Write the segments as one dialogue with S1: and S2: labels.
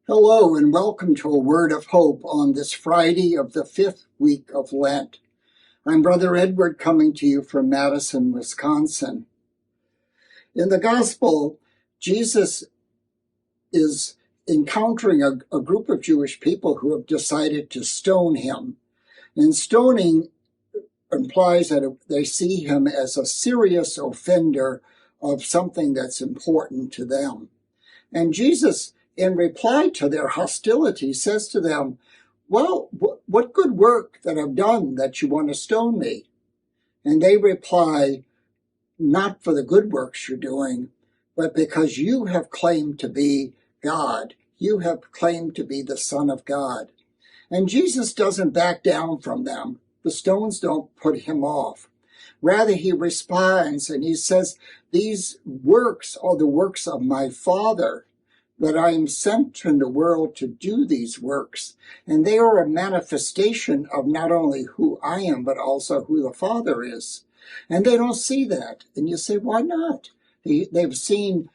S1: Hello and welcome to a Word of Hope on this Friday of the 5th week of Lent. I'm Brother Edward coming to you from Madison, Wisconsin. In the Gospel, Jesus is encountering a group of Jewish people who have decided to stone him. And stoning implies that they see him as a serious offender of something that's important to them. And Jesus, in reply to their hostility, says to them, well, what good work that I've done that you want to stone me? And they reply, not for the good works you're doing, but because you have claimed to be God. You have claimed to be the Son of God. And Jesus doesn't back down from them. The stones don't put him off. Rather, he responds and he says, these works are the works of my Father, that I am sent in the world to do these works. And they are a manifestation of not only who I am, but also who the Father is. And they don't see that. And you say, why not? They've seen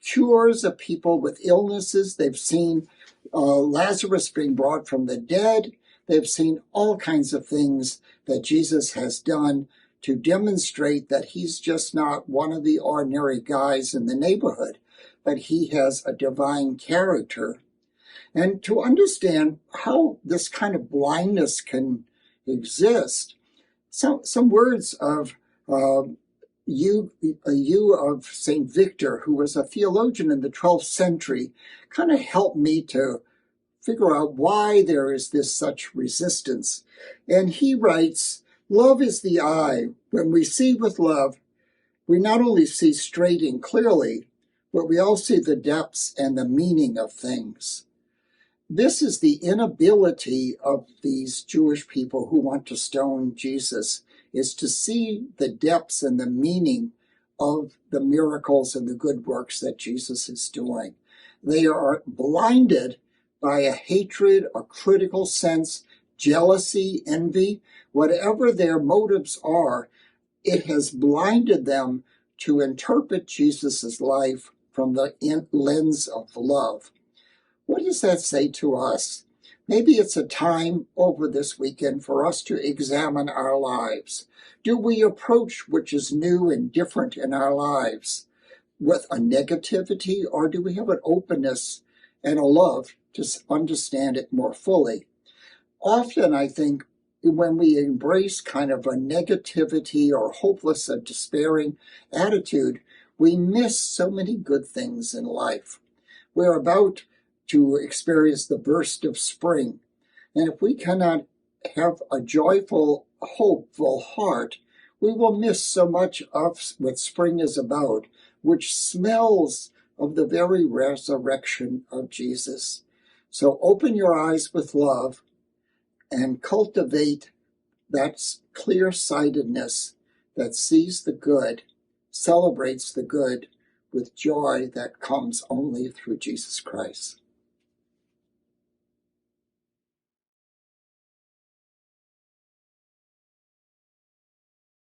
S1: cures of people with illnesses. They've seen Lazarus being brought from the dead. They've seen all kinds of things that Jesus has done to demonstrate that he's just not one of the ordinary guys in the neighborhood, but he has a divine character. And to understand how this kind of blindness can exist, some words of of St. Victor, who was a theologian in the 12th century, kind of helped me to figure out why there is this such resistance. And he writes, love is the eye. When we see with love, we not only see straight and clearly, but we all see the depths and the meaning of things. This is the inability of these Jewish people who want to stone Jesus, is to see the depths and the meaning of the miracles and the good works that Jesus is doing. They are blinded by a hatred, a critical sense, jealousy, envy, whatever their motives are. It has blinded them to interpret Jesus' life from the lens of love. What does that say to us? Maybe it's a time over this weekend for us to examine our lives. Do we approach which is new and different in our lives with a negativity, or do we have an openness and a love to understand it more fully? Often, I think, when we embrace kind of a negativity or hopeless or despairing attitude, we miss so many good things in life. We're about to experience the burst of spring. And if we cannot have a joyful, hopeful heart, we will miss so much of what spring is about, which smells of the very resurrection of Jesus. So open your eyes with love and cultivate that clear-sightedness that sees the good, celebrates the good with joy that comes only through Jesus Christ.